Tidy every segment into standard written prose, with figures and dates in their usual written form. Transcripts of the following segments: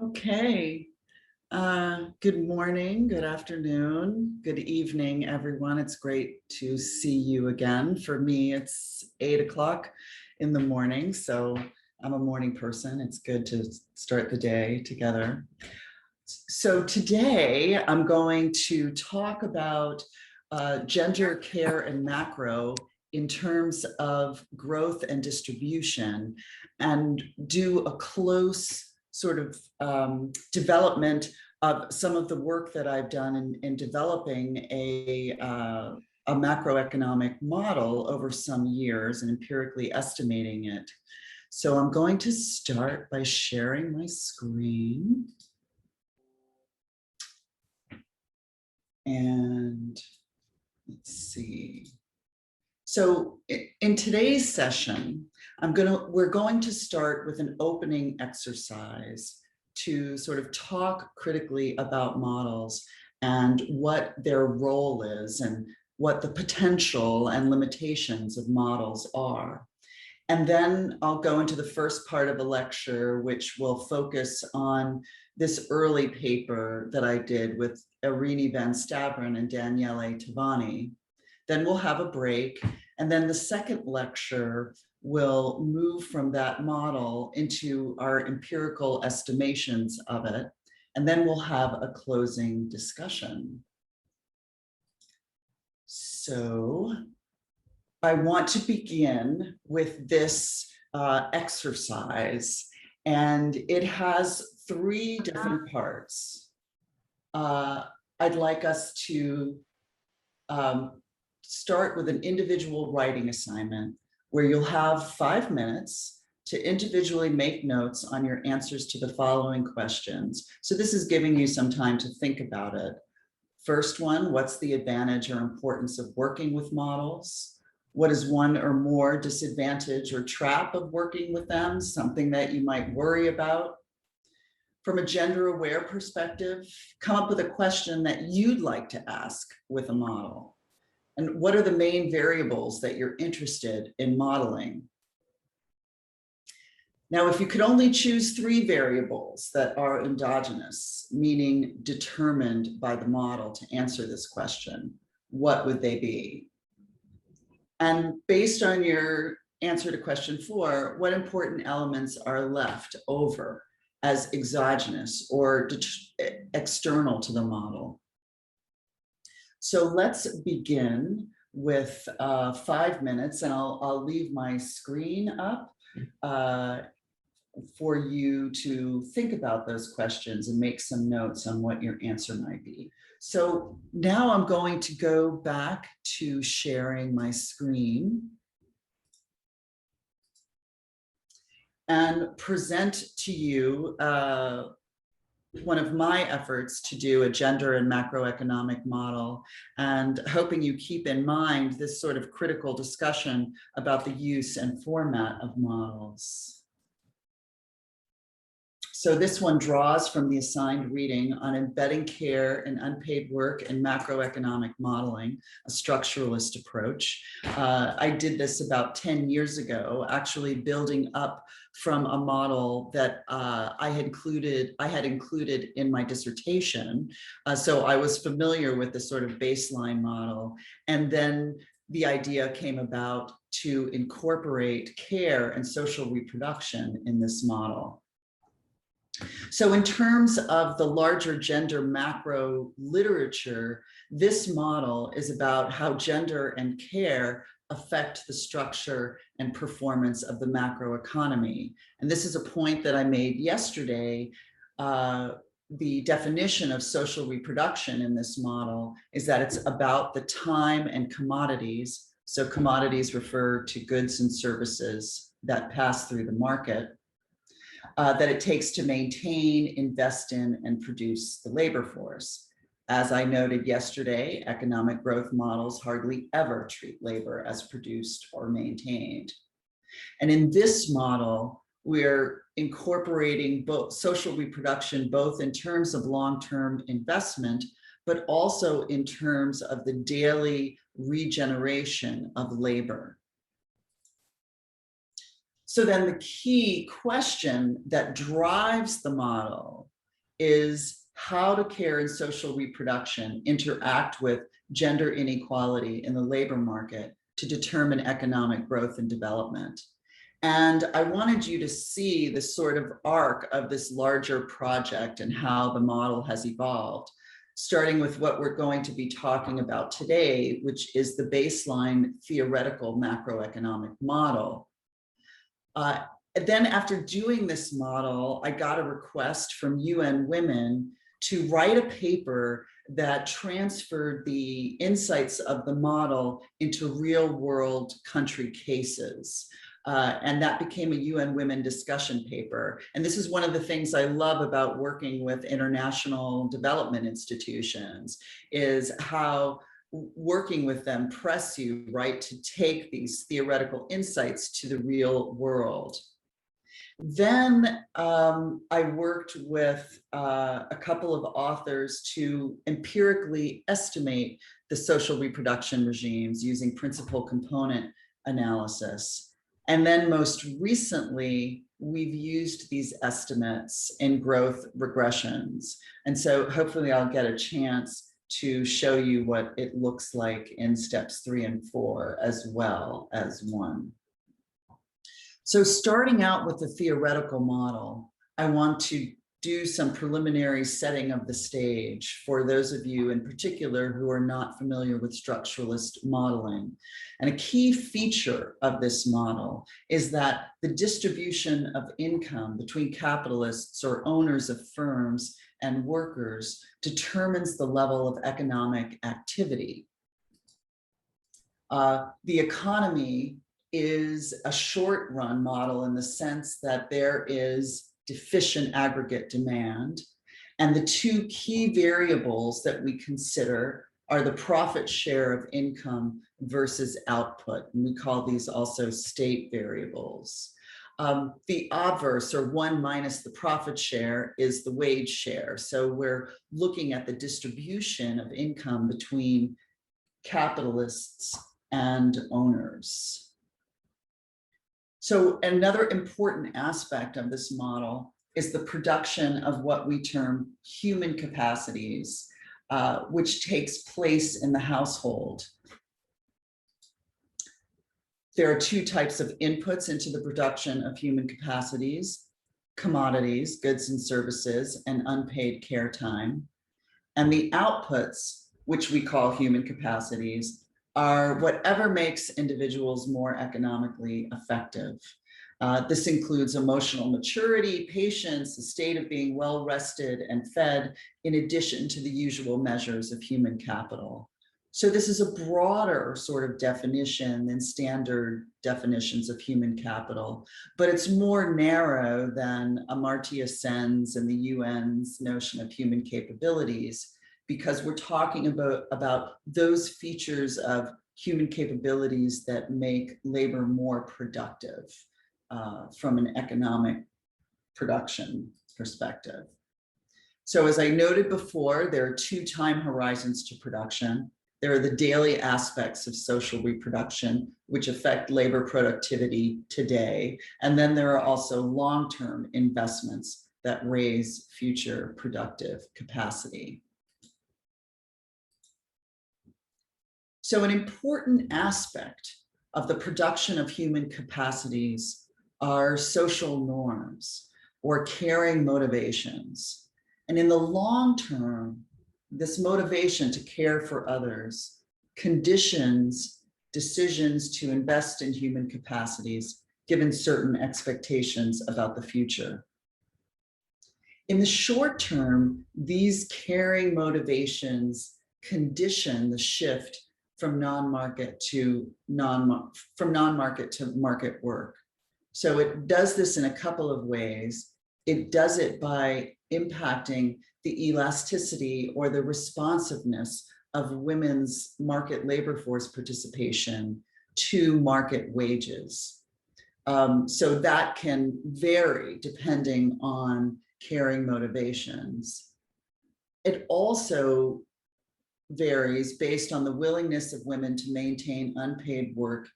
Okay. Good morning, good afternoon, good evening, everyone. It's great to see you again. For me, it's 8 o'clock in the morning, so I'm a morning person. It's good to start the day together. So today I'm going to talk about gender, care, and macro in terms of growth and distribution, and do a close sort of development of some of the work that I've done in developing a macroeconomic model over some years and empirically estimating it. So I'm going to start by sharing my screen. And let's see. So in today's session, we're going to start with an opening exercise to sort of talk critically about models and what their role is and what the potential and limitations of models are. And then I'll go into the first part of the lecture, which will focus on this early paper that I did with Irini van Staveren and Daniele Tavani. Then we'll have a break. And then the second lecture will move from that model into our empirical estimations of it. And then we'll have a closing discussion. So I want to begin with this exercise, and it has 3 different parts. I'd like us to start with an individual writing assignment where you'll have 5 minutes to individually make notes on your answers to the following questions. So this is giving you some time to think about it. First one, what's the advantage or importance of working with models? What is one or more disadvantage or trap of working with them? Something that you might worry about. From a gender-aware perspective, come up with a question that you'd like to ask with a model. And what are the main variables that you're interested in modeling? Now, if you could only choose 3 variables that are endogenous, meaning determined by the model to answer this question, what would they be? And based on your answer to question 4, what important elements are left over as exogenous or external to the model? So let's begin with 5 minutes, and I'll leave my screen up for you to think about those questions and make some notes on what your answer might be. So now I'm going to go back to sharing my screen and present to you one of my efforts to do a gender and macroeconomic model, and hoping you keep in mind this sort of critical discussion about the use and format of models. So this one draws from the assigned reading on embedding care and unpaid work in macroeconomic modeling, a structuralist approach. I did this about 10 years ago, actually building up from a model that I had included in my dissertation. So I was familiar with the sort of baseline model. And then the idea came about to incorporate care and social reproduction in this model. So in terms of the larger gender macro literature, this model is about how gender and care affect the structure and performance of the macroeconomy. And this is a point that I made yesterday. The definition of social reproduction in this model is that it's about the time and commodities. So commodities refer to goods and services that pass through the market. That it takes to maintain, invest in, and produce the labor force. As I noted yesterday, economic growth models hardly ever treat labor as produced or maintained. And in this model, we're incorporating both social reproduction, both in terms of long-term investment, but also in terms of the daily regeneration of labor. So then the key question that drives the model is how do care and social reproduction interact with gender inequality in the labor market to determine economic growth and development. And I wanted you to see the sort of arc of this larger project and how the model has evolved, starting with what we're going to be talking about today, which is the baseline theoretical macroeconomic model. Then after doing this model, I got a request from UN Women to write a paper that transferred the insights of the model into real world country cases. And that became a UN Women discussion paper. And this is one of the things I love about working with international development institutions, is how working with them press you, right, to take these theoretical insights to the real world. Then I worked with a couple of authors to empirically estimate the social reproduction regimes using principal component analysis. And then most recently, we've used these estimates in growth regressions. And so hopefully I'll get a chance to show you what it looks like in steps 3 and 4 as well as 1. So starting out with the theoretical model, I want to do some preliminary setting of the stage for those of you in particular who are not familiar with structuralist modeling. And a key feature of this model is that the distribution of income between capitalists or owners of firms and workers determines the level of economic activity. The economy is a short run model in the sense that there is deficient aggregate demand. And the two key variables that we consider are the profit share of income versus output. And we call these also state variables. The obverse, or 1 minus the profit share, is the wage share. So we're looking at the distribution of income between capitalists and owners. So another important aspect of this model is the production of what we term human capacities, which takes place in the household. There are two types of inputs into the production of human capacities: commodities, goods and services, and unpaid care time. And the outputs, which we call human capacities, are whatever makes individuals more economically effective. This includes emotional maturity, patience, the state of being well rested and fed, in addition to the usual measures of human capital. So this is a broader sort of definition than standard definitions of human capital, but it's more narrow than Amartya Sen's and the UN's notion of human capabilities, because we're talking about those features of human capabilities that make labor more productive from an economic production perspective. So as I noted before, there are two time horizons to production. There are the daily aspects of social reproduction, which affect labor productivity today. And then there are also long-term investments that raise future productive capacity. So an important aspect of the production of human capacities are social norms or caring motivations. And in the long term, this motivation to care for others conditions decisions to invest in human capacities given certain expectations about the future. In the short term, these caring motivations condition the shift from non-market to market work. So it does this in a couple of ways. It does it by impacting the elasticity or the responsiveness of women's market labor force participation to market wages. So that can vary depending on caring motivations. It also varies based on the willingness of women to maintain unpaid work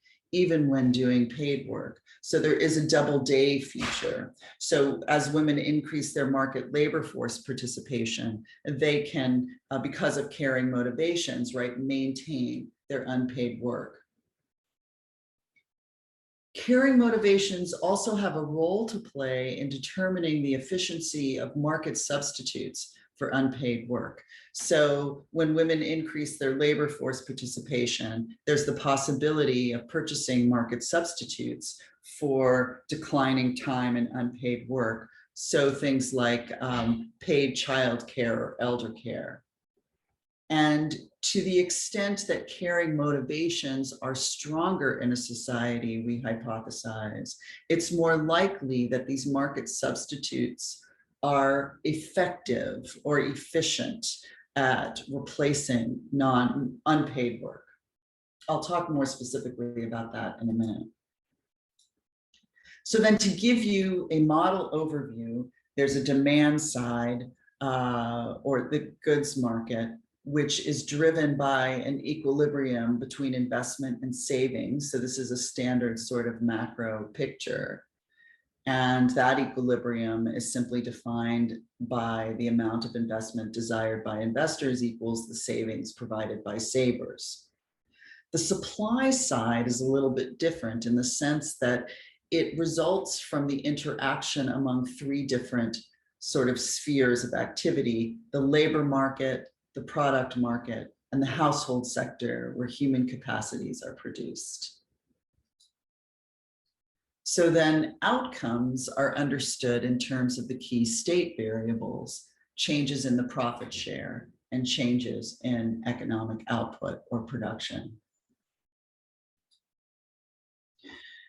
even when doing paid work. So there is a double day feature. So as women increase their market labor force participation, they can, because of caring motivations, right, maintain their unpaid work. Caring motivations also have a role to play in determining the efficiency of market substitutes for unpaid work. So when women increase their labor force participation, there's the possibility of purchasing market substitutes for declining time and unpaid work. So things like paid childcare or elder care. And to the extent that caring motivations are stronger in a society, we hypothesize, it's more likely that these market substitutes are effective or efficient at replacing unpaid work. I'll talk more specifically about that in a minute. So then to give you a model overview, there's a demand side or the goods market, which is driven by an equilibrium between investment and savings. So this is a standard sort of macro picture. And that equilibrium is simply defined by the amount of investment desired by investors equals the savings provided by savers. The supply side is a little bit different in the sense that it results from the interaction among three different sort of spheres of activity: the labor market, the product market, and the household sector where human capacities are produced. So then outcomes are understood in terms of the key state variables, changes in the profit share, and changes in economic output or production.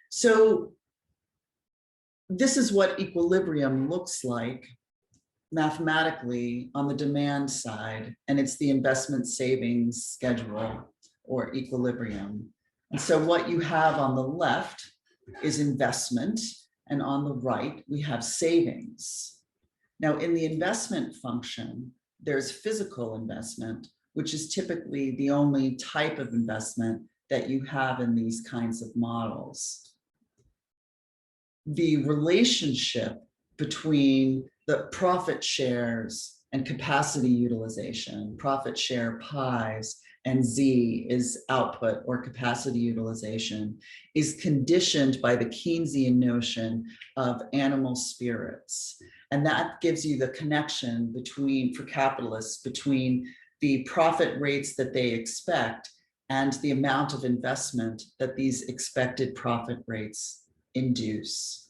So this is what equilibrium looks like mathematically on the demand side, and it's the investment savings schedule or equilibrium. And so what you have on the left is investment, and on the right we have savings. Now in the investment function, there's physical investment, which is typically the only type of investment that you have in these kinds of models. The relationship between the profit shares and capacity utilization, profit share pies, and Z is output or capacity utilization, is conditioned by the Keynesian notion of animal spirits. And that gives you the connection between, for capitalists, between the profit rates that they expect and the amount of investment that these expected profit rates induce.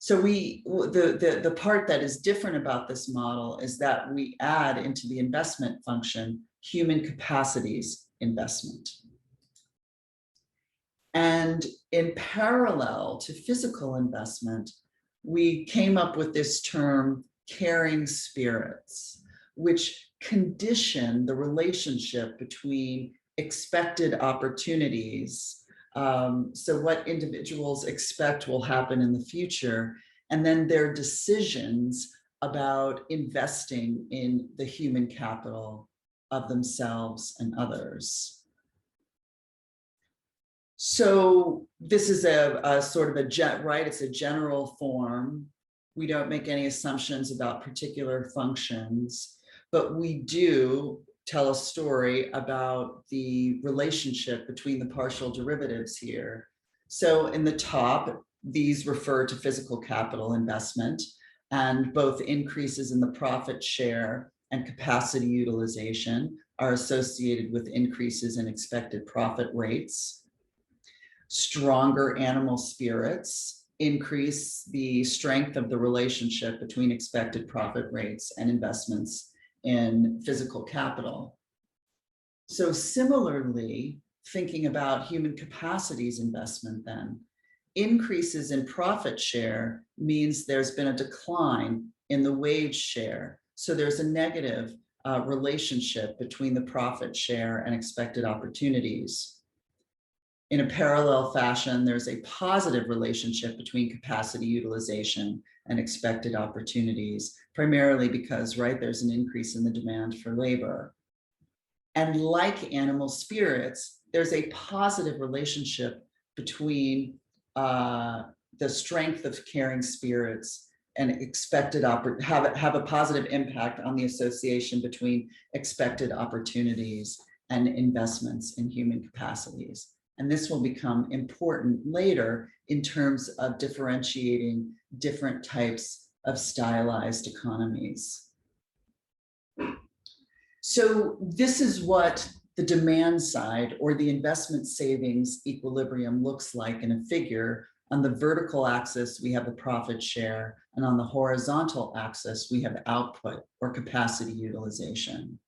So the part that is different about this model is that we add into the investment function human capacities investment. And in parallel to physical investment, we came up with this term caring spirits, which condition the relationship between expected opportunities. So what individuals expect will happen in the future, and then their decisions about investing in the human capital of themselves and others. So this is a sort of it's a general form. We don't make any assumptions about particular functions, but we do tell a story about the relationship between the partial derivatives here. So in the top, these refer to physical capital investment, and both increases in the profit share and capacity utilization are associated with increases in expected profit rates. Stronger animal spirits increase the strength of the relationship between expected profit rates and investments in physical capital. So similarly, thinking about human capacities investment then, increases in profit share means there's been a decline in the wage share. So there's a negative relationship between the profit share and expected opportunities. In a parallel fashion, there's a positive relationship between capacity utilization and expected opportunities, primarily because, right, there's an increase in the demand for labor. And like animal spirits, there's a positive relationship between the strength of caring spirits and expected have a positive impact on the association between expected opportunities and investments in human capacities. And this will become important later in terms of differentiating different types of stylized economies. So this is what the demand side or the investment savings equilibrium looks like in a figure. On the vertical axis, we have the profit share, and on the horizontal axis, we have output or capacity utilization.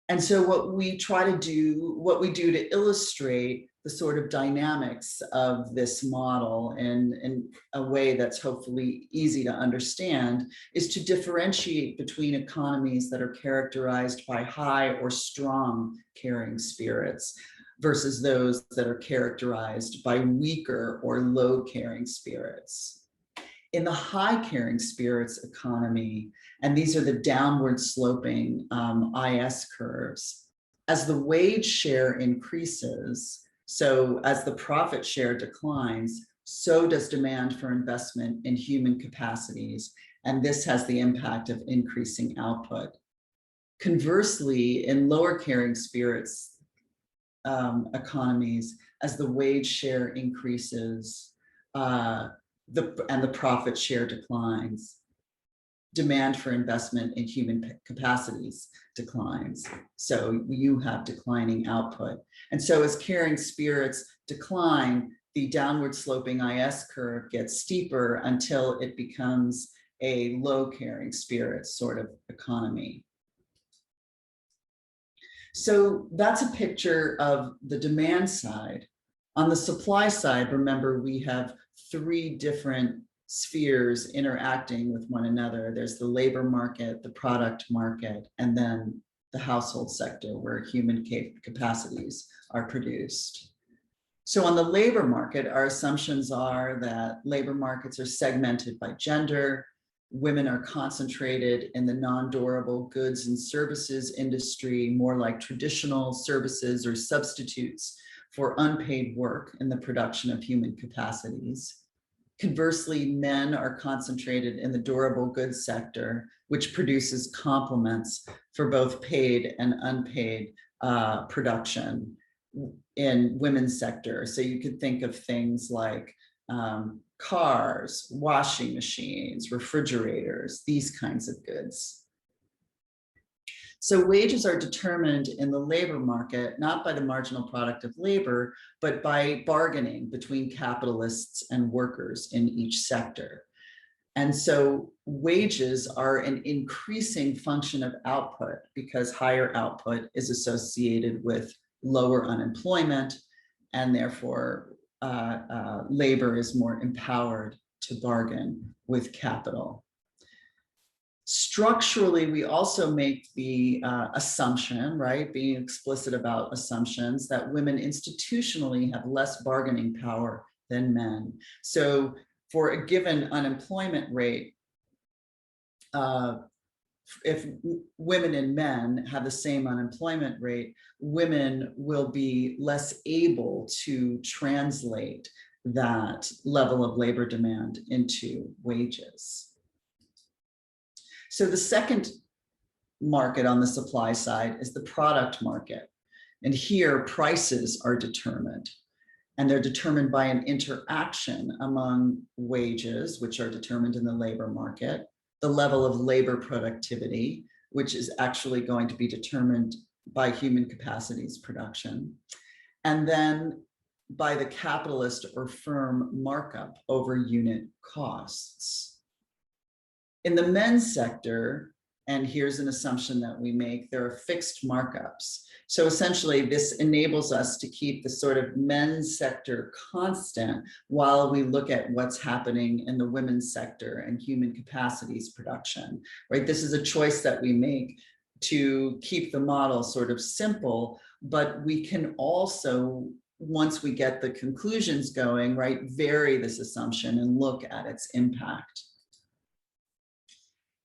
And so what we do to illustrate the sort of dynamics of this model in a way that's hopefully easy to understand is to differentiate between economies that are characterized by high or strong caring spirits versus those that are characterized by weaker or low caring spirits. In the high caring spirits economy, and these are the downward sloping IS curves, as the wage share increases, so as the profit share declines, so does demand for investment in human capacities, and this has the impact of increasing output. Conversely, in lower caring spirits economies, as the wage share increases, and the profit share declines, demand for investment in human capacities declines. So you have declining output. And so as caring spirits decline, the downward sloping IS curve gets steeper until it becomes a low caring spirits sort of economy. So that's a picture of the demand side. On the supply side, remember, we have three different spheres interacting with one another. There's the labor market, the product market, and then the household sector where human capacities are produced. So on the labor market, our assumptions are that labor markets are segmented by gender. Women are concentrated in the non-durable goods and services industry, more like traditional services or substitutes for unpaid work in the production of human capacities. Conversely, men are concentrated in the durable goods sector, which produces complements for both paid and unpaid production in women's sector. So you could think of things like cars, washing machines, refrigerators, these kinds of goods. So wages are determined in the labor market, not by the marginal product of labor, but by bargaining between capitalists and workers in each sector. And so wages are an increasing function of output because higher output is associated with lower unemployment, and therefore labor is more empowered to bargain with capital. Structurally, we also make the assumption, right, being explicit about assumptions, that women institutionally have less bargaining power than men. So for a given unemployment rate, if women and men have the same unemployment rate, women will be less able to translate that level of labor demand into wages. So the second market on the supply side is the product market. And here prices are determined. And they're determined by an interaction among wages, which are determined in the labor market, the level of labor productivity, which is actually going to be determined by human capacities production, and then by the capitalist or firm markup over unit costs. In the men's sector, and here's an assumption that we make, there are fixed markups. So essentially this enables us to keep the sort of men's sector constant while we look at what's happening in the women's sector and human capacities production, right? This is a choice that we make to keep the model sort of simple, but we can also, once we get the conclusions going, right, vary this assumption and look at its impact.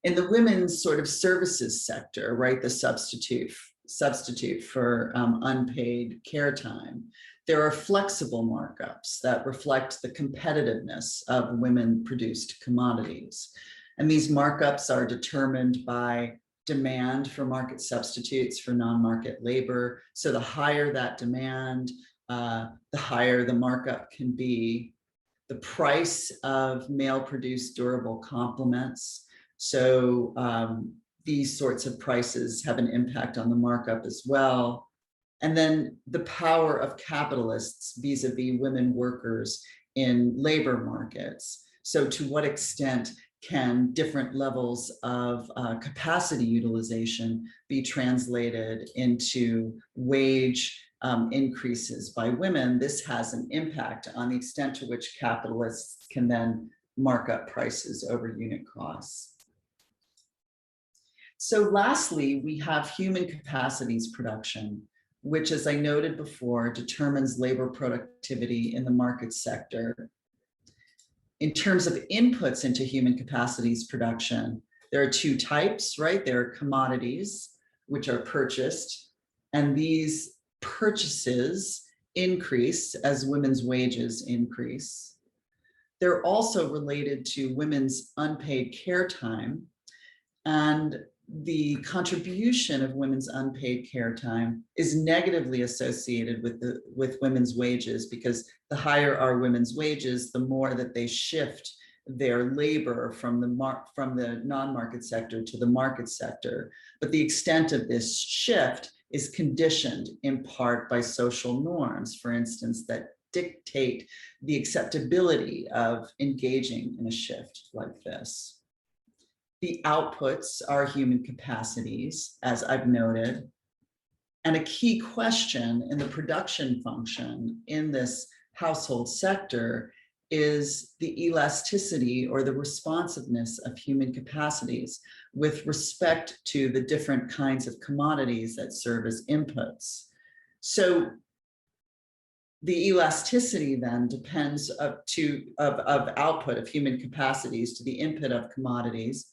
In the women's sort of services sector, right, the substitute substitute for unpaid care time. There are flexible markups that reflect the competitiveness of women-produced commodities. And these markups are determined by demand for market substitutes for non-market labor. So the higher that demand, the higher the markup can be. The price of male-produced durable complements. So these sorts of prices have an impact on the markup as well. And then the power of capitalists vis-a-vis women workers in labor markets. So to what extent can different levels of capacity utilization be translated into wage increases by women? This has an impact on the extent to which capitalists can then mark up prices over unit costs. So lastly, we have human capacities production, which, as I noted before, determines labor productivity in the market sector. In terms of inputs into human capacities production, there are two types, right? There are commodities, which are purchased, and these purchases increase as women's wages increase. They're also related to women's unpaid care time, and the contribution of women's unpaid care time is negatively associated with women's wages, because the higher our women's wages, the more that they shift their labor from the non-market sector to the market sector. But the extent of this shift is conditioned in part by social norms, for instance, that dictate the acceptability of engaging in a shift like this. The outputs are human capacities, as I've noted. And a key question in the production function in this household sector is the elasticity or the responsiveness of human capacities with respect to the different kinds of commodities that serve as inputs. So the elasticity then depends of output of human capacities to the input of commodities,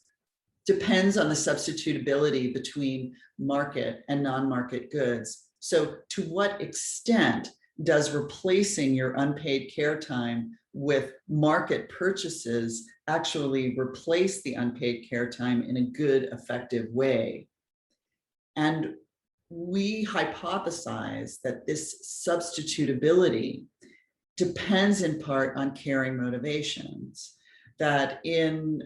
depends on the substitutability between market and non-market goods. So to what extent does replacing your unpaid care time with market purchases actually replace the unpaid care time in a good, effective way? And we hypothesize that this substitutability depends in part on caring motivations, that in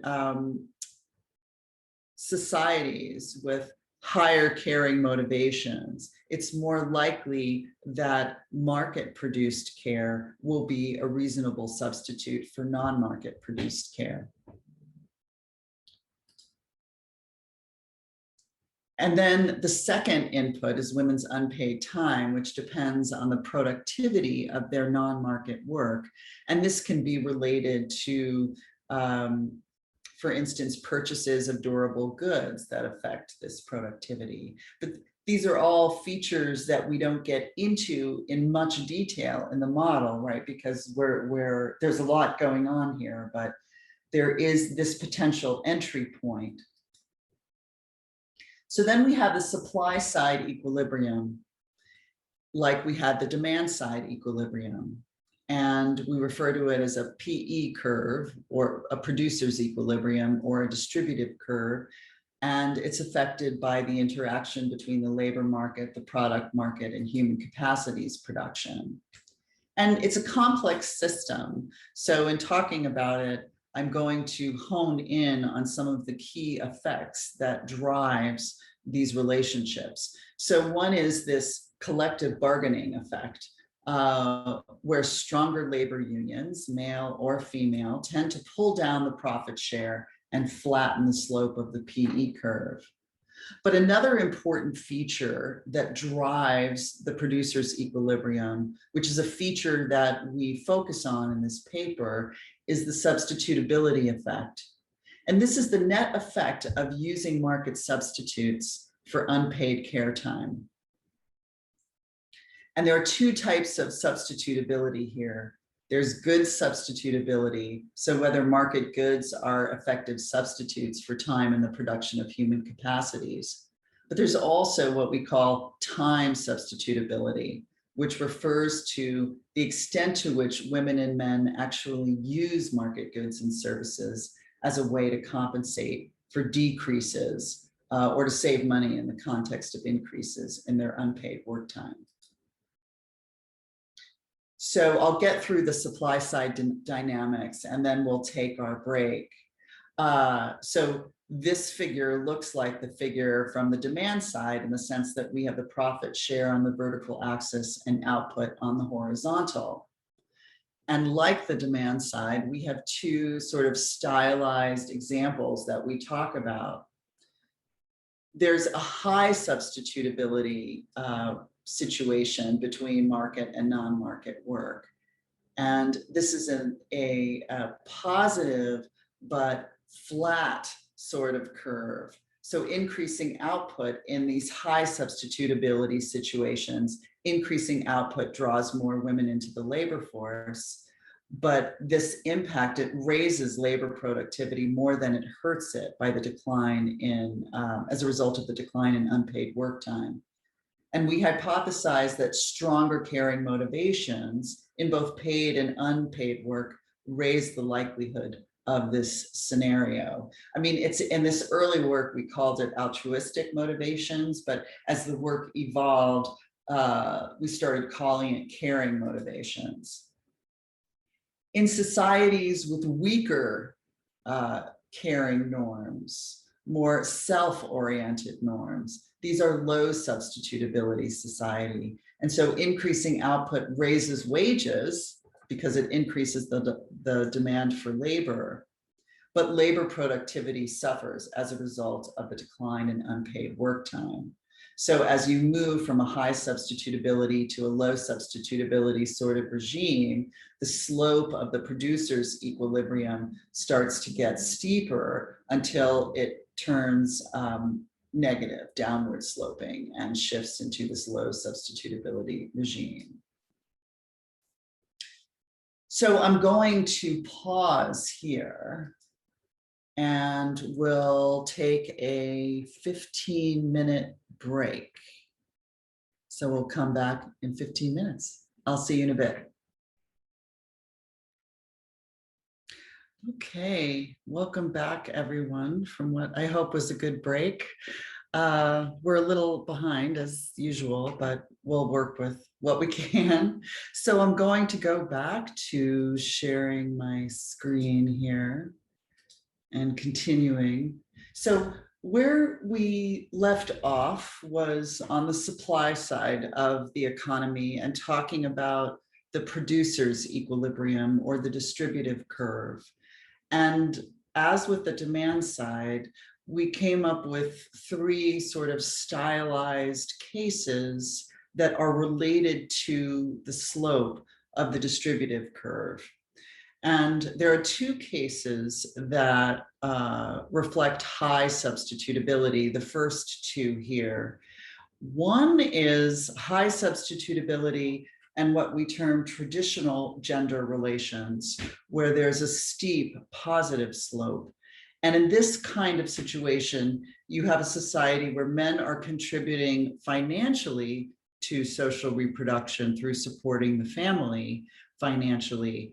societies with higher caring motivations, it's more likely that market produced care will be a reasonable substitute for non-market produced care. And then the second input is women's unpaid time, which depends on the productivity of their non-market work. And this can be related to for instance, purchases of durable goods that affect this productivity. But these are all features that we don't get into in much detail in the model, right? Because there's a lot going on here, but there is this potential entry point. So then we have the supply side equilibrium, like we had the demand side equilibrium. And we refer to it as a PE curve, or a producer's equilibrium, or a distributive curve. And it's affected by the interaction between the labor market, the product market, and human capacities production. And it's a complex system. So in talking about it, I'm going to hone in on some of the key effects that drives these relationships. So one is this collective bargaining effect, where stronger labor unions, male or female, tend to pull down the profit share and flatten the slope of the PE curve. But another important feature that drives the producer's equilibrium, which is a feature that we focus on in this paper, is the substitutability effect. And this is the net effect of using market substitutes for unpaid care time. And there are two types of substitutability here. There's good substitutability, so whether market goods are effective substitutes for time in the production of human capacities. But there's also what we call time substitutability, which refers to the extent to which women and men actually use market goods and services as a way to compensate for decreases or to save money in the context of increases in their unpaid work time. So I'll get through the supply side dynamics and then we'll take our break. So this figure looks like the figure from the demand side in the sense that we have the profit share on the vertical axis and output on the horizontal. And like the demand side, we have two sort of stylized examples that we talk about. There's a high substitutability situation between market and non-market work. And this is a positive but flat sort of curve. So increasing output in these high substitutability situations, increasing output draws more women into the labor force, but this impact, it raises labor productivity more than it hurts it by the decline in, as a result of the decline in unpaid work time. And we hypothesize that stronger caring motivations in both paid and unpaid work raise the likelihood of this scenario. I mean, it's in this early work, we called it altruistic motivations, but as the work evolved, we started calling it caring motivations. In societies with weaker caring norms, more self-oriented norms, these are low substitutability society. And so increasing output raises wages because it increases the demand for labor, but labor productivity suffers as a result of the decline in unpaid work time. So as you move from a high substitutability to a low substitutability sort of regime, the slope of the producer's equilibrium starts to get steeper until it turns negative, downward sloping, and shifts into this low substitutability regime. So I'm going to pause here and we'll take a 15-minute break. So we'll come back in 15 minutes. I'll see you in a bit. Okay, welcome back everyone from what I hope was a good break. We're a little behind as usual, but we'll work with what we can. So I'm going to go back to sharing my screen here and continuing. So where we left off was on the supply side of the economy and talking about the producer's equilibrium or the distributive curve. And as with the demand side, we came up with three sort of stylized cases that are related to the slope of the distributive curve. And there are two cases that reflect high substitutability, the first two here. One is high substitutability and what we term traditional gender relations, where there's a steep positive slope. And in this kind of situation, you have a society where men are contributing financially to social reproduction through supporting the family financially,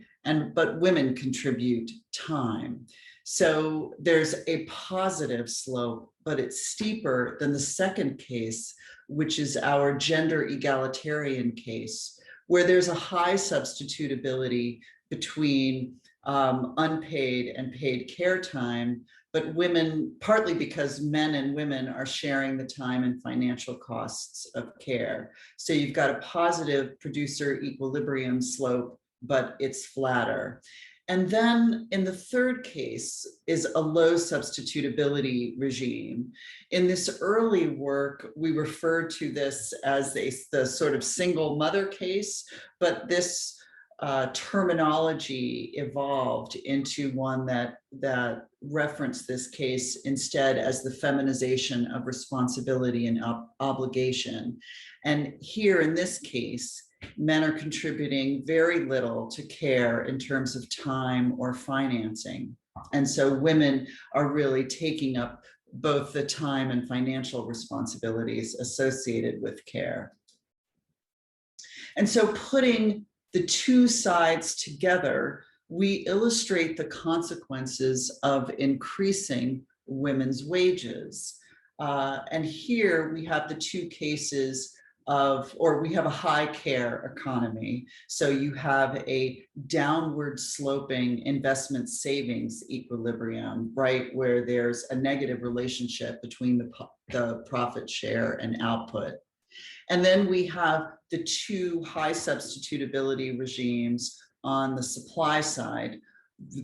but women contribute time. So there's a positive slope, but it's steeper than the second case, which is our gender egalitarian case, where there's a high substitutability between unpaid and paid care time, but women, partly because men and women are sharing the time and financial costs of care. So you've got a positive producer equilibrium slope, but it's flatter. And then in the third case is a low substitutability regime. In this early work, we referred to this as the sort of single mother case, but this terminology evolved into one that referenced this case instead as the feminization of responsibility and obligation. And here in this case, men are contributing very little to care in terms of time or financing. And so women are really taking up both the time and financial responsibilities associated with care. And so putting the two sides together, we illustrate the consequences of increasing women's wages. And here we have the two cases of, or we have a high care economy. So you have a downward sloping investment savings equilibrium, right? Where there's a negative relationship between the profit share and output. And then we have the two high substitutability regimes on the supply side,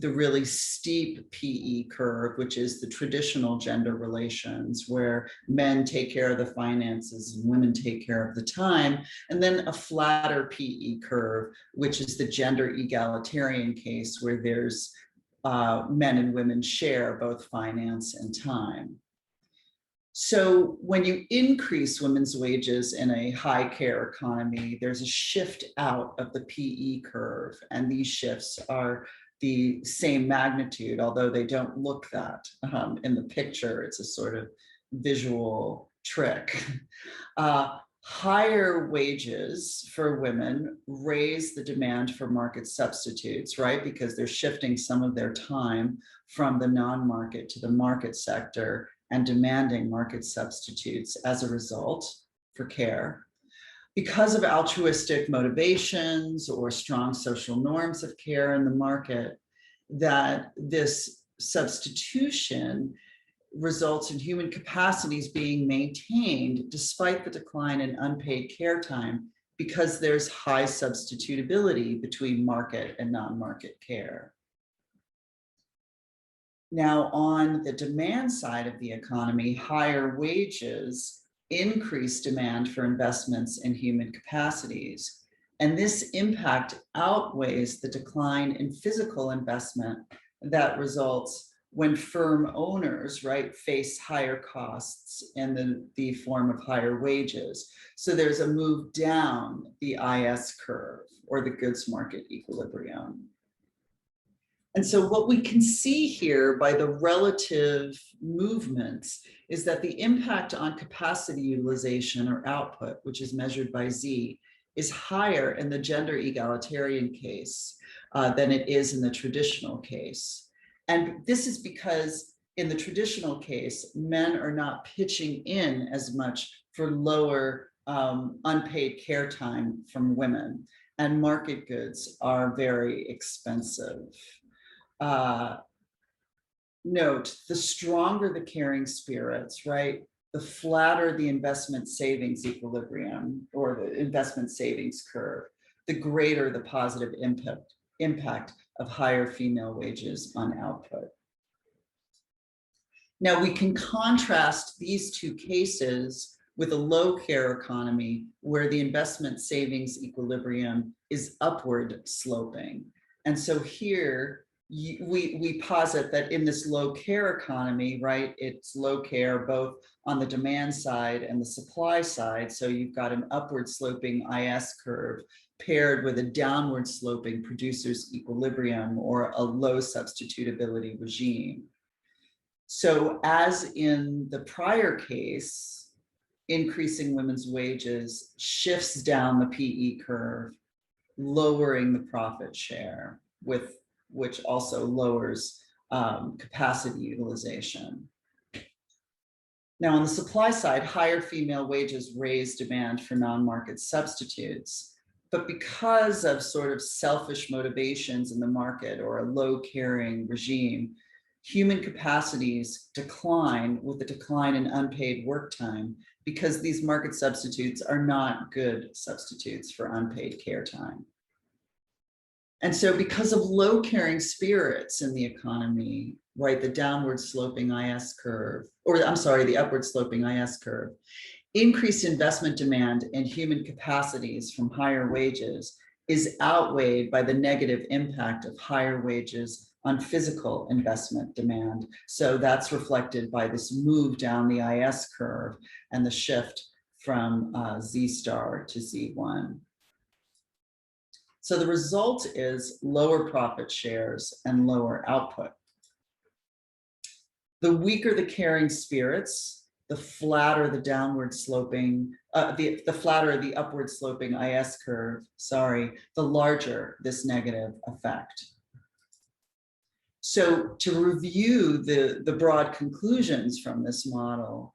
the really steep PE curve, which is the traditional gender relations where men take care of the finances and women take care of the time, and then a flatter PE curve, which is the gender egalitarian case where there's men and women share both finance and time. So when you increase women's wages in a high care economy, there's a shift out of the PE curve, and these shifts are the same magnitude, although they don't look that in the picture. It's a sort of visual trick. Higher wages for women raise the demand for market substitutes, right? Because they're shifting some of their time from the non-market to the market sector and demanding market substitutes as a result for care. Because of altruistic motivations or strong social norms of care in the market, that this substitution results in human capacities being maintained despite the decline in unpaid care time, because there's high substitutability between market and non-market care. Now, on the demand side of the economy, higher wages increase demand for investments in human capacities. And this impact outweighs the decline in physical investment that results when firm owners, right, face higher costs in the form of higher wages. So there's a move down the IS curve, or the goods market equilibrium. And so what we can see here by the relative movements is that the impact on capacity utilization or output, which is measured by Z, is higher in the gender egalitarian case than it is in the traditional case. And this is because in the traditional case, men are not pitching in as much for lower unpaid care time from women, and market goods are very expensive. Note, the stronger the caring spirits, right, the flatter the investment savings equilibrium or the investment savings curve, the greater the positive impact of higher female wages on output. Now we can contrast these two cases with a low care economy where the investment savings equilibrium is upward sloping. And so here, we posit that in this low care economy, right, it's low care both on the demand side and the supply side. So you've got an upward sloping IS curve paired with a downward sloping producers equilibrium or a low substitutability regime. So as in the prior case, increasing women's wages shifts down the PE curve, lowering the profit share, which also lowers capacity utilization. Now on the supply side, higher female wages raise demand for non-market substitutes. But because of sort of selfish motivations in the market or a low caring regime, human capacities decline with the decline in unpaid work time because these market substitutes are not good substitutes for unpaid care time. And so because of low caring spirits in the economy, right, the downward sloping IS curve, or I'm sorry, the upward sloping IS curve, increased investment demand in human capacities from higher wages is outweighed by the negative impact of higher wages on physical investment demand. So that's reflected by this move down the IS curve and the shift from Z star to Z1. So the result is lower profit shares and lower output. The weaker the caring spirits, the flatter the downward sloping, the flatter the upward sloping IS curve, sorry, the larger this negative effect. So to review the broad conclusions from this model,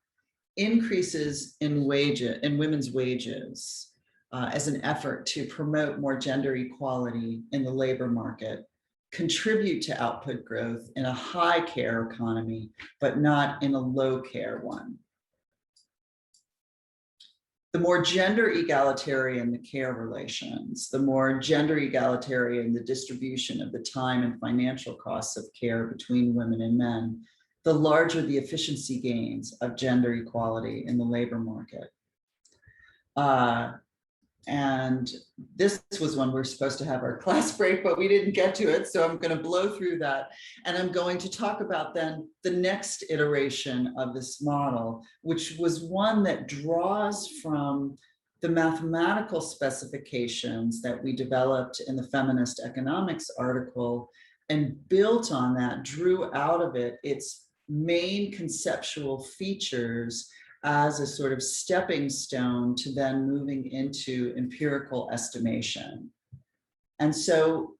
increases in women's wages as an effort to promote more gender equality in the labor market contribute to output growth in a high care economy, but not in a low care one. The more gender egalitarian the care relations, the more gender egalitarian the distribution of the time and financial costs of care between women and men, the larger the efficiency gains of gender equality in the labor market. And this was when we were supposed to have our class break, but we didn't get to it. So I'm going to blow through that. And I'm going to talk about then the next iteration of this model, which was one that draws from the mathematical specifications that we developed in the Feminist Economics article and built on that, drew out of it its main conceptual features as a sort of stepping stone to then moving into empirical estimation. And so,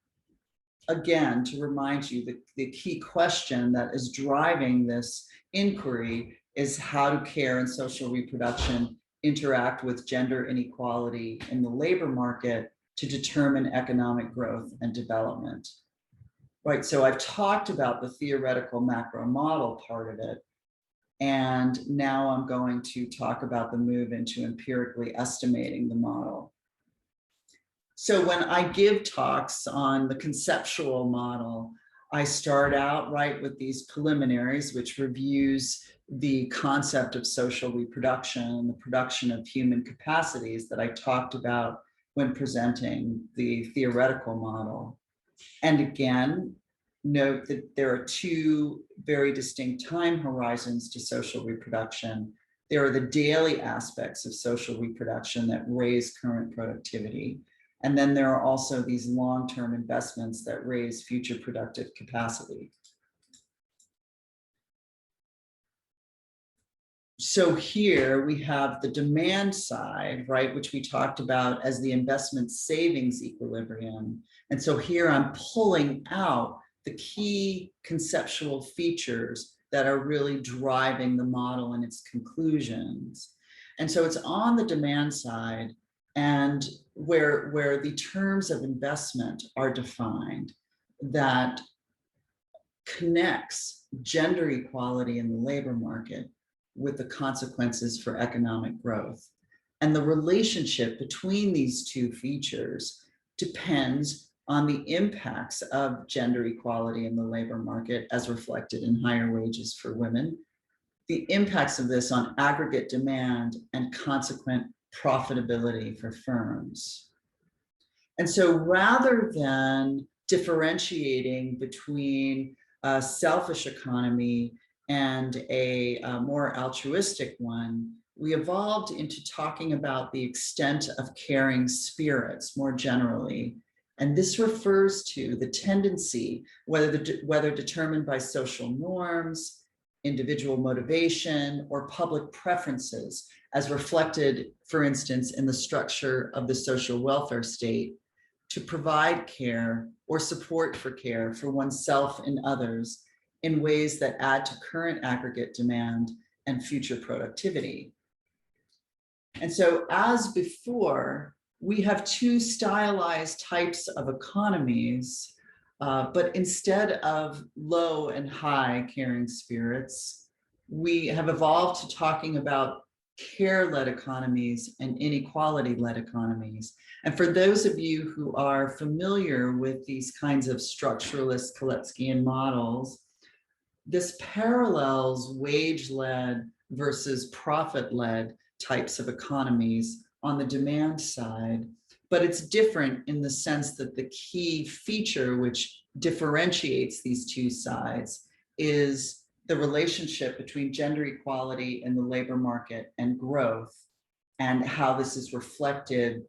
again, to remind you, the key question that is driving this inquiry is how do care and social reproduction interact with gender inequality in the labor market to determine economic growth and development. Right, so I've talked about the theoretical macro model part of it. And now I'm going to talk about the move into empirically estimating the model. So when I give talks on the conceptual model, I start out right with these preliminaries, which reviews the concept of social reproduction and the production of human capacities that I talked about when presenting the theoretical model. And again, note that there are two very distinct time horizons to social reproduction. There are the daily aspects of social reproduction that raise current productivity. And then there are also these long-term investments that raise future productive capacity. So here we have the demand side, right, which we talked about as the investment savings equilibrium. And so here I'm pulling out the key conceptual features that are really driving the model and its conclusions. And so it's on the demand side and where the terms of investment are defined that connects gender equality in the labor market with the consequences for economic growth. And the relationship between these two features depends on the impacts of gender equality in the labor market as reflected in higher wages for women, the impacts of this on aggregate demand and consequent profitability for firms. And so rather than differentiating between a selfish economy and a more altruistic one, we evolved into talking about the extent of caring spirits more generally. And this refers to the tendency, whether determined by social norms, individual motivation, or public preferences, as reflected, for instance, in the structure of the social welfare state, to provide care or support for care for oneself and others in ways that add to current aggregate demand and future productivity. And so, as before, we have two stylized types of economies, but instead of low and high caring spirits, we have evolved to talking about care-led economies and inequality-led economies. And for those of you who are familiar with these kinds of structuralist Kaleckian models, this parallels wage-led versus profit-led types of economies on the demand side, but it's different in the sense that the key feature which differentiates these two sides is the relationship between gender equality in the labor market and growth, and how this is reflected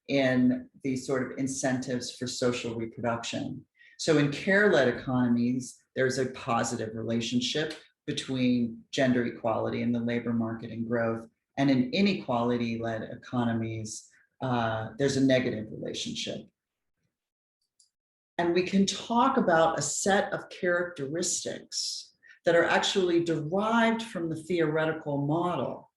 in the sort of incentives for social reproduction. So in care-led economies, there's a positive relationship between gender equality in the labor market and growth. And in inequality-led economies, there's a negative relationship. And we can talk about a set of characteristics that are actually derived from the theoretical model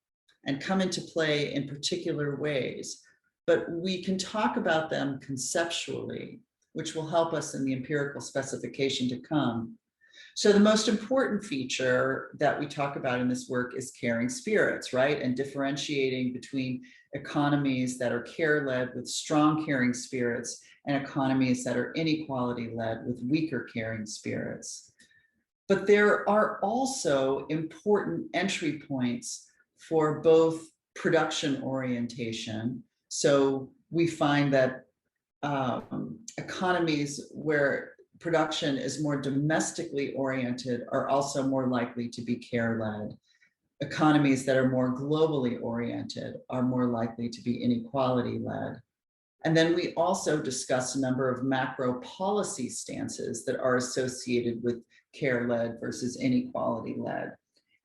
and come into play in particular ways. But we can talk about them conceptually, which will help us in the empirical specification to come. So the most important feature that we talk about in this work is caring spirits, right? And differentiating between economies that are care-led with strong caring spirits and economies that are inequality-led with weaker caring spirits. But there are also important entry points for both production orientation. So we find that economies where production is more domestically oriented are also more likely to be care-led. Economies that are more globally oriented are more likely to be inequality-led. And then we also discuss a number of macro policy stances that are associated with care-led versus inequality-led.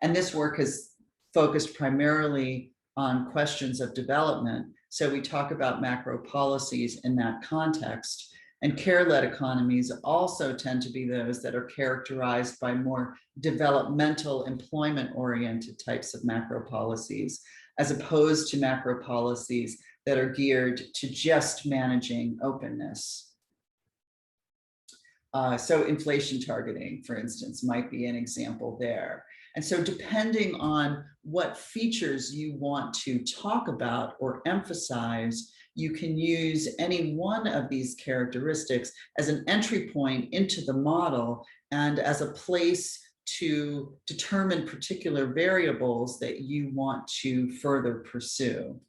And this work has focused primarily on questions of development. So we talk about macro policies in that context. And care-led economies also tend to be those that are characterized by more developmental, employment-oriented types of macro policies, as opposed to macro policies that are geared to just managing openness. So inflation targeting, for instance, might be an example there. And so depending on what features you want to talk about or emphasize, you can use any one of these characteristics as an entry point into the model and as a place to determine particular variables that you want to further pursue.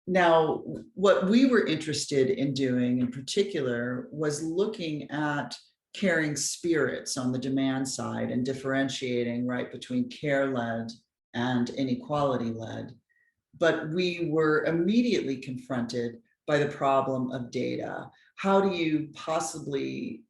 Now, what we were interested in doing in particular was looking at caring spirits on the demand side and differentiating, right, between care-led and inequality-led. But we were immediately confronted by the problem of data. How do you possibly,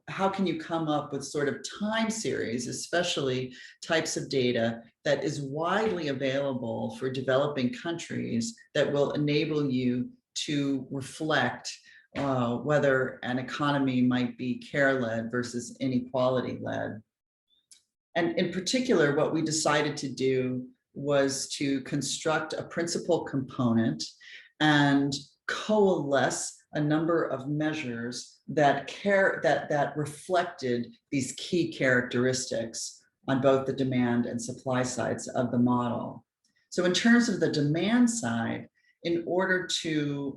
how can you come up with sort of time series, especially types of data that is widely available for developing countries that will enable you to reflect whether an economy might be care-led versus inequality-led. And in particular, what we decided to do was to construct a principal component and coalesce a number of measures that reflected these key characteristics on both the demand and supply sides of the model. So in terms of the demand side, in order to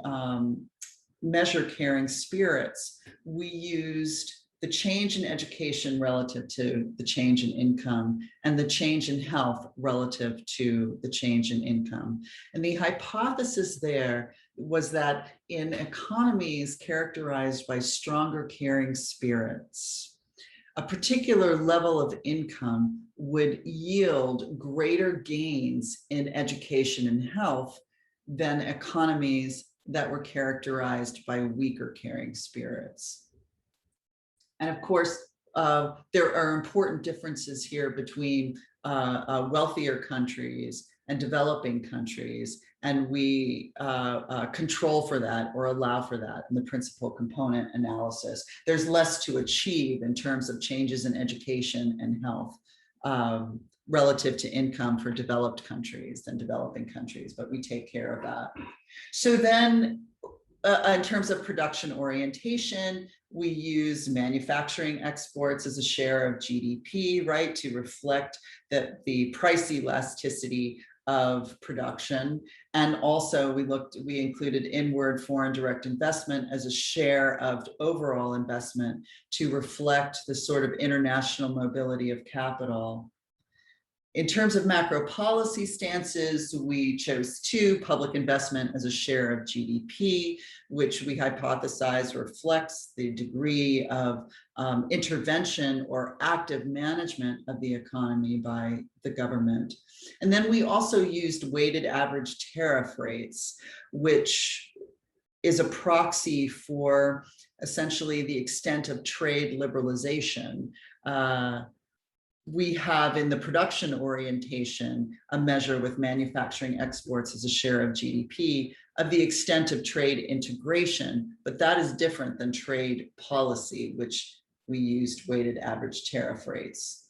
measure caring spirits, we used the change in education relative to the change in income and the change in health relative to the change in income. And the hypothesis there was that in economies characterized by stronger caring spirits, a particular level of income would yield greater gains in education and health than economies that were characterized by weaker caring spirits. And of course, there are important differences here between wealthier countries and developing countries, and we control for that or allow for that in the principal component analysis. There's less to achieve in terms of changes in education and health relative to income for developed countries than developing countries, but we take care of that. So then, in terms of production orientation, we use manufacturing exports as a share of GDP, right, to reflect that the price elasticity of production. And also we included inward foreign direct investment as a share of overall investment to reflect the sort of international mobility of capital. In terms of macro policy stances, we chose two: public investment as a share of GDP, which we hypothesize reflects the degree of intervention or active management of the economy by the government. And then we also used weighted average tariff rates, which is a proxy for essentially the extent of trade liberalization. We have in the production orientation a measure with manufacturing exports as a share of GDP of the extent of trade integration, but that is different than trade policy, which we used weighted average tariff rates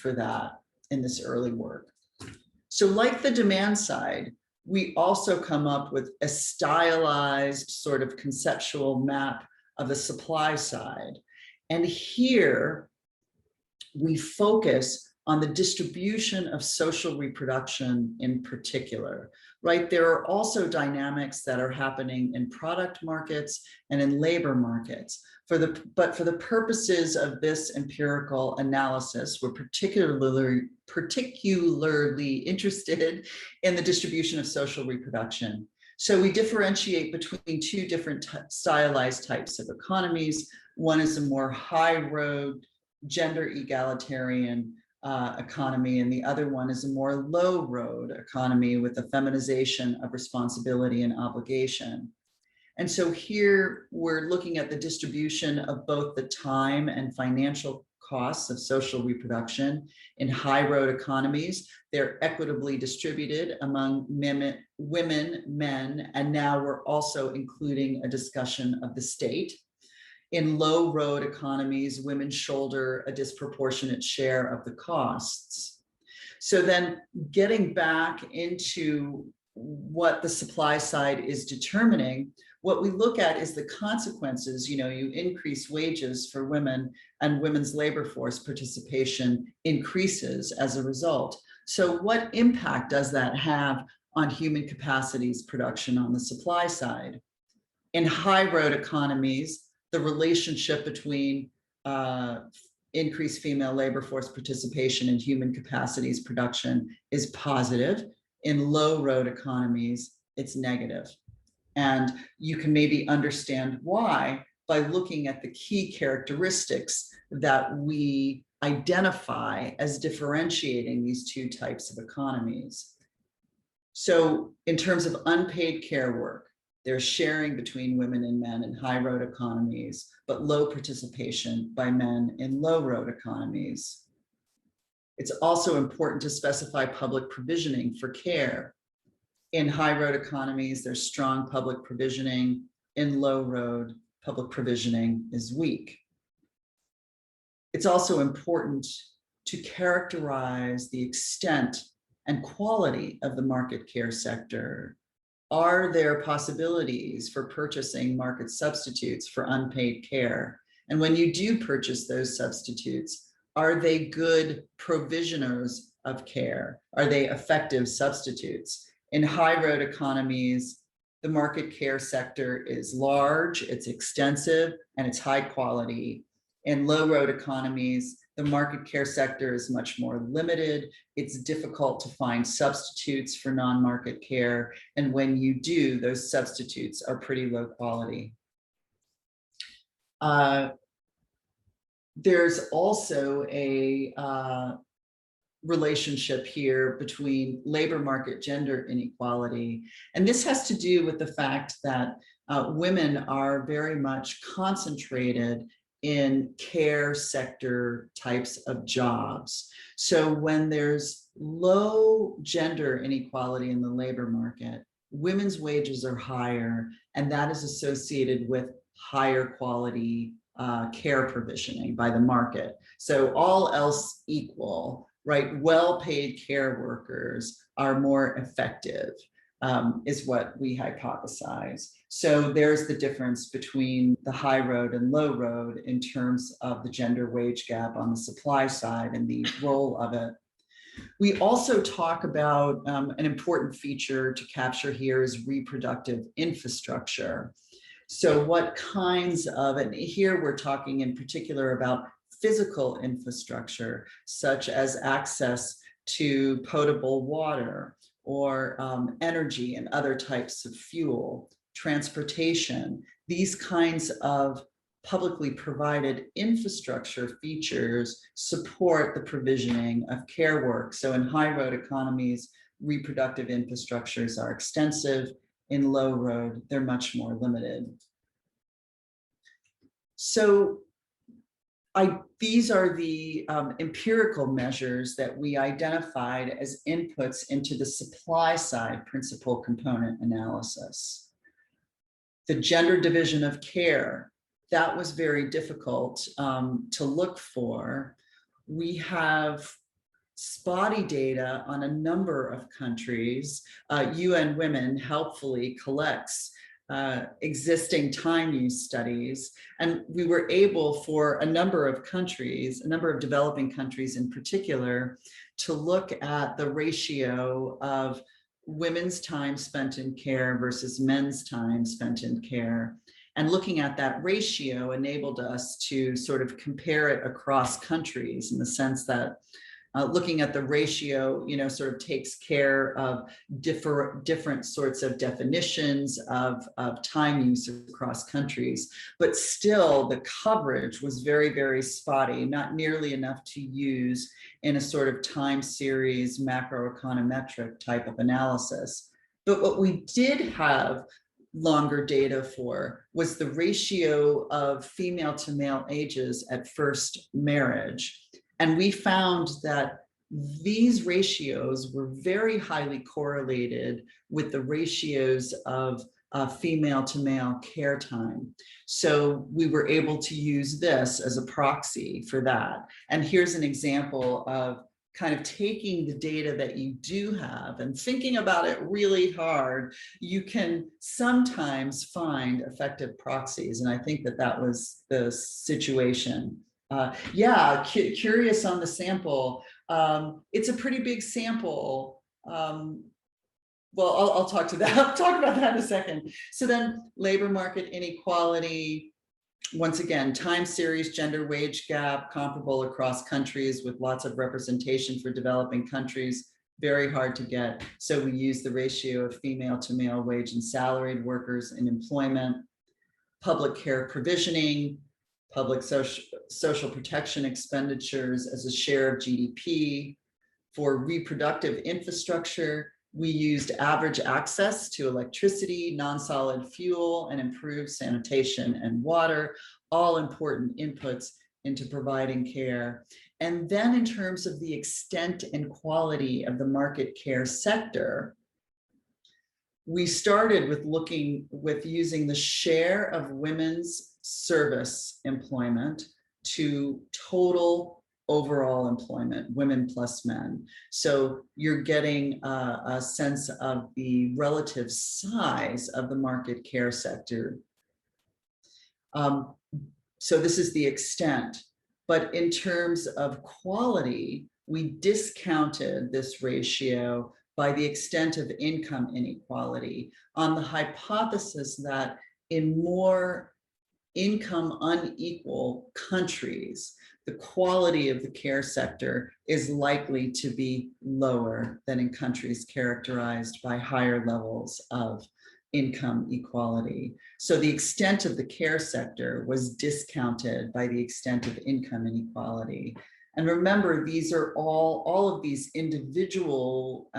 for that in this early work. So like the demand side, we also come up with a stylized sort of conceptual map of the supply side. And here we focus on the distribution of social reproduction in particular, right? There are also dynamics that are happening in product markets and in labor markets. But for the purposes of this empirical analysis, we're particularly interested in the distribution of social reproduction. So we differentiate between two different stylized types of economies. One is a more high road, gender egalitarian economy, and the other one is a more low road economy with a feminization of responsibility and obligation. And so here we're looking at the distribution of both the time and financial costs of social reproduction. In high road economies, they're equitably distributed among women, men, and now we're also including a discussion of the state. In low road economies, women shoulder a disproportionate share of the costs. So then getting back into what the supply side is determining, what we look at is the consequences. You increase wages for women and women's labor force participation increases as a result. So what impact does that have on human capacities production on the supply side? In high road economies, the relationship between increased female labor force participation in human capacities production is positive. In low road economies, it's negative. And you can maybe understand why by looking at the key characteristics that we identify as differentiating these two types of economies. So in terms of unpaid care work, there's sharing between women and men in high road economies, but low participation by men in low road economies. It's also important to specify public provisioning for care. In high road economies, there's strong public provisioning. In low road, public provisioning is weak. It's also important to characterize the extent and quality of the market care sector. Are there possibilities for purchasing market substitutes for unpaid care? And when you do purchase those substitutes, are they good provisioners of care? Are they effective substitutes? In high road economies, the market care sector is large, it's extensive, and it's high quality. In low road economies, the market care sector is much more limited. It's difficult to find substitutes for non-market care. And when you do, those substitutes are pretty low quality. There's also a relationship here between labor market gender inequality. And this has to do with the fact that women are very much concentrated in care sector types of jobs. So when there's low gender inequality in the labor market, women's wages are higher, and that is associated with higher quality care provisioning by the market. So all else equal, right? Well-paid care workers are more effective, is what we hypothesize. So there's the difference between the high road and low road in terms of the gender wage gap on the supply side and the role of it. We also talk about an important feature to capture here is reproductive infrastructure. So what kinds of, and here we're talking in particular about physical infrastructure, such as access to potable water or energy and other types of fuel, transportation. These kinds of publicly provided infrastructure features support the provisioning of care work. So in high road economies, reproductive infrastructures are extensive. In low road, they're much more limited. So these are the empirical measures that we identified as inputs into the supply side principal component analysis. The gender division of care, that was very difficult to look for. We have spotty data on a number of countries. UN Women helpfully collects existing time use studies. And we were able, for a number of countries, a number of developing countries in particular, to look at the ratio of women's time spent in care versus men's time spent in care. And looking at that ratio enabled us to sort of compare it across countries, in the sense that looking at the ratio, sort of takes care of different sorts of definitions of time use across countries. But still, the coverage was very, very spotty, not nearly enough to use in a sort of time series macroeconometric type of analysis. But what we did have longer data for was the ratio of female to male ages at first marriage. And we found that these ratios were very highly correlated with the ratios of female to male care time. So we were able to use this as a proxy for that. And here's an example of kind of taking the data that you do have and thinking about it really hard. You can sometimes find effective proxies. And I think that that was the situation. Curious on the sample. It's a pretty big sample. Well, I'll talk to that. I'll talk about that in a second. So then labor market inequality, once again, time series, gender wage gap, comparable across countries with lots of representation for developing countries, very hard to get. So we use the ratio of female to male wage and salaried workers in employment, public care provisioning, public social protection expenditures as a share of GDP. For reproductive infrastructure, we used average access to electricity, non-solid fuel, and improved sanitation and water, all important inputs into providing care. And then in terms of the extent and quality of the market care sector, we started with using the share of women's service employment to total overall employment, women plus men. So you're getting a sense of the relative size of the market care sector. So this is the extent, but in terms of quality, we discounted this ratio by the extent of income inequality on the hypothesis that in more income unequal countries, the quality of the care sector is likely to be lower than in countries characterized by higher levels of income equality. So the extent of the care sector was discounted by the extent of income inequality. And remember, these are all of these individual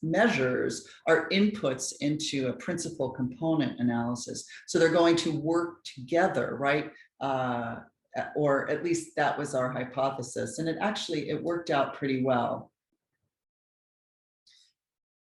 measures are inputs into a principal component analysis. So they're going to work together, right? Or at least that was our hypothesis. And it worked out pretty well.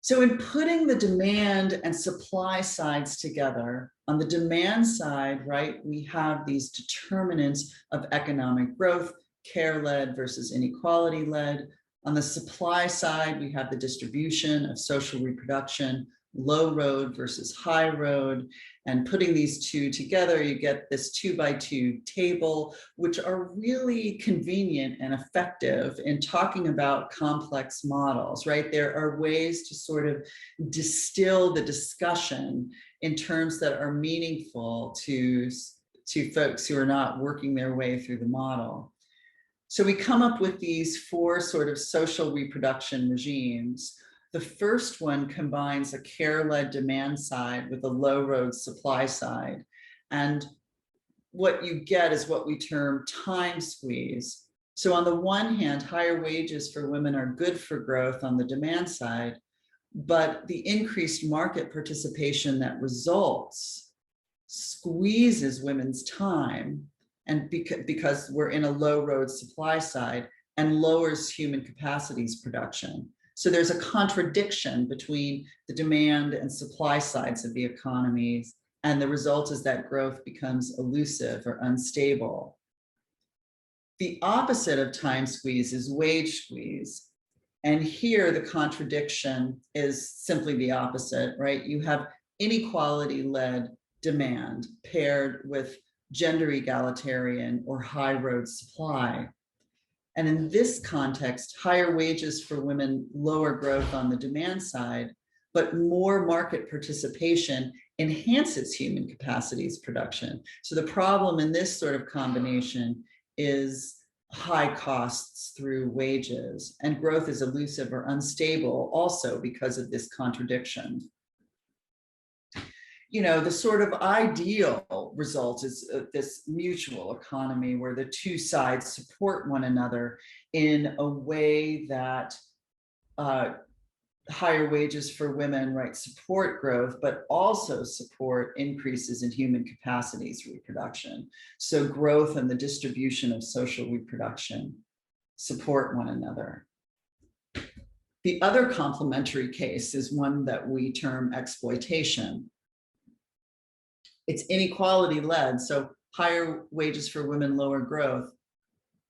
So in putting the demand and supply sides together, on the demand side, right, we have these determinants of economic growth, care-led versus inequality-led. On the supply side, we have the distribution of social reproduction, low road versus high road. And putting these two together, you get this 2x2 table, which are really convenient and effective in talking about complex models, right? There are ways to sort of distill the discussion in terms that are meaningful to folks who are not working their way through the model. So we come up with these four sort of social reproduction regimes. The first one combines a care-led demand side with a low-road supply side. And what you get is what we term time squeeze. So on the one hand, higher wages for women are good for growth on the demand side, but the increased market participation that results squeezes women's time, and because we're in a low road supply side, and lowers human capacities production. So there's a contradiction between the demand and supply sides of the economies, and the result is that growth becomes elusive or unstable. The opposite of time squeeze is wage squeeze. And here the contradiction is simply the opposite, right? You have inequality-led demand paired with gender egalitarian or high road supply. And in this context, higher wages for women, lower growth on the demand side, but more market participation enhances human capacities production. So the problem in this sort of combination is high costs through wages, and growth is elusive or unstable also because of this contradiction. You know, the sort of ideal result is this mutual economy where the two sides support one another in a way that higher wages for women, right, support growth, but also support increases in human capacities reproduction. So growth and the distribution of social reproduction support one another. The other complementary case is one that we term exploitation. It's inequality led, so higher wages for women, lower growth,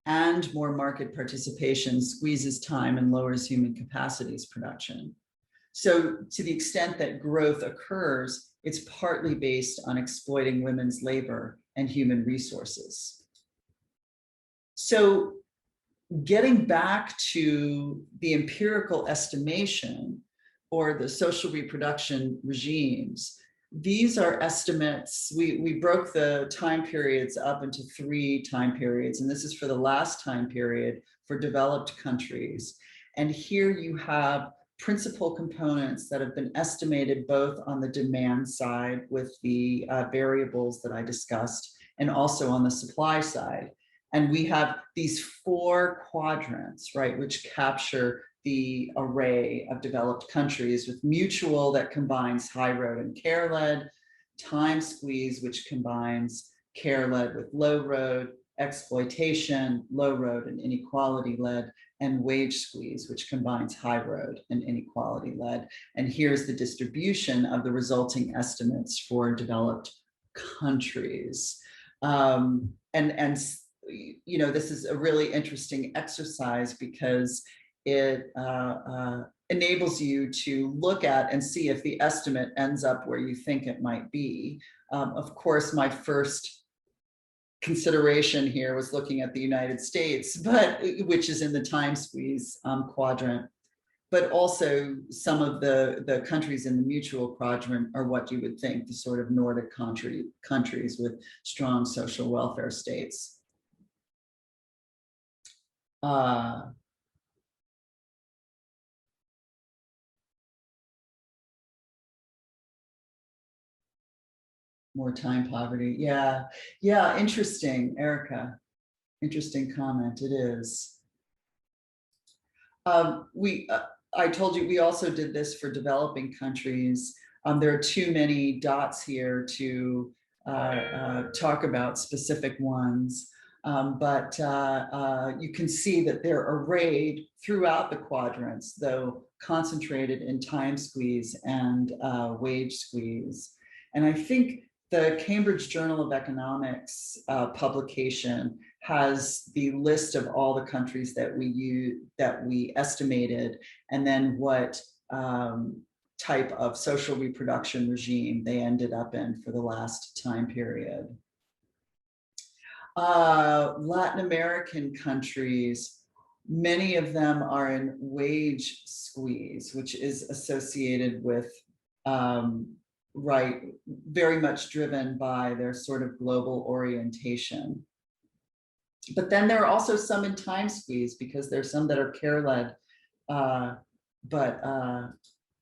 and more market participation squeezes time and lowers human capacities production. So to the extent that growth occurs, it's partly based on exploiting women's labor and human resources. So getting back to the empirical estimation or the social reproduction regimes, these are estimates. We broke the time periods up into 3 time periods, and this is for the last time period for developed countries. And here you have principal components that have been estimated both on the demand side with the variables that I discussed, and also on the supply side. And we have these 4 quadrants, right, which capture the array of developed countries, with mutual that combines high road and care led, time squeeze, which combines care led with low road, exploitation, low road and inequality led, and wage squeeze, which combines high road and inequality led. And here's the distribution of the resulting estimates for developed countries. And you know, this is a really interesting exercise because it enables you to look at and see if the estimate ends up where you think it might be. Of course, my first consideration here was looking at the United States, but which is in the time squeeze quadrant. But also some of the countries in the mutual quadrant are what you would think, the sort of Nordic countries with strong social welfare states. More time poverty. Yeah. Yeah. Interesting, Erica. Interesting comment. It is. I told you we also did this for developing countries. There are too many dots here to talk about specific ones. But you can see that they're arrayed throughout the quadrants, though concentrated in time squeeze and wage squeeze. And I think the Cambridge Journal of Economics publication has the list of all the countries that we estimated, and then what type of social reproduction regime they ended up in for the last time period. Latin American countries, many of them are in wage squeeze, which is associated with right, very much driven by their sort of global orientation. But then there are also some in time squeeze because there's some that are care-led. But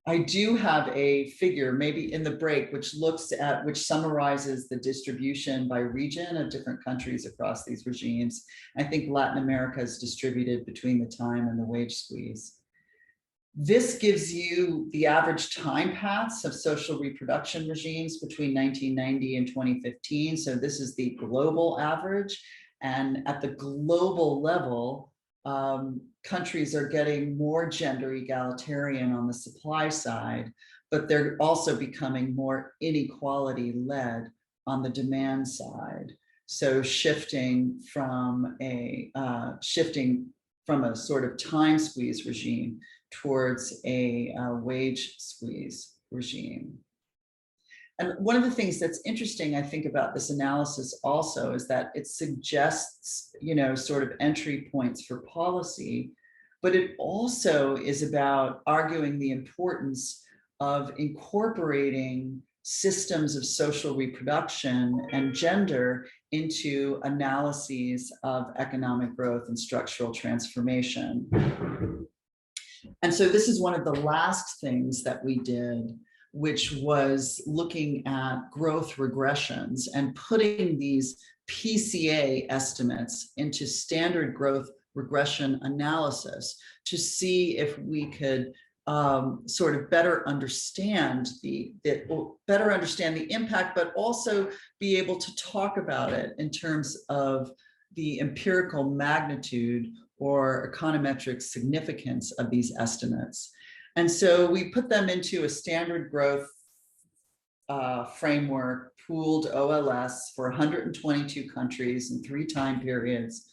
I do have a figure maybe in the break which summarizes the distribution by region of different countries across these regimes. I think Latin America is distributed between the time and the wage squeeze. This gives you the average time paths of social reproduction regimes between 1990 and 2015. So this is the global average. And at the global level, countries are getting more gender egalitarian on the supply side, but they're also becoming more inequality led on the demand side. So shifting from a sort of time squeeze regime towards a wage squeeze regime. And one of the things that's interesting, I think, about this analysis also is that it suggests, sort of entry points for policy, but it also is about arguing the importance of incorporating systems of social reproduction and gender into analyses of economic growth and structural transformation. And so this is one of the last things that we did, which was looking at growth regressions and putting these PCA estimates into standard growth regression analysis to see if we could sort of better understand the impact, but also be able to talk about it in terms of the empirical magnitude or econometric significance of these estimates. And so we put them into a standard growth framework, pooled OLS for 122 countries in 3 time periods.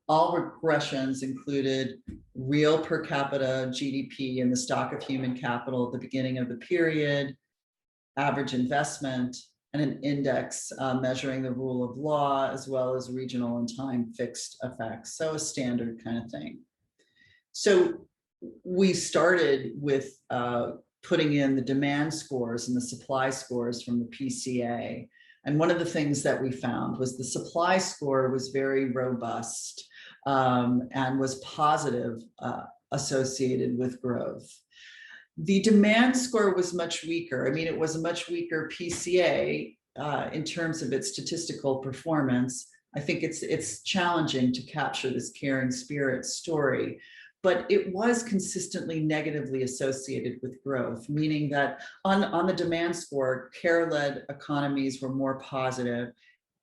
All regressions included real per capita GDP and the stock of human capital at the beginning of the period, average investment, and an index measuring the rule of law, as well as regional and time fixed effects. So a standard kind of thing. So we started with putting in the demand scores and the supply scores from the PCA. And one of the things that we found was the supply score was very robust and was positive associated with growth. The demand score was much weaker. I mean, it was a much weaker PCA in terms of its statistical performance. I think it's challenging to capture this caring spirit story, but it was consistently negatively associated with growth, meaning that on the demand score, care-led economies were more positive.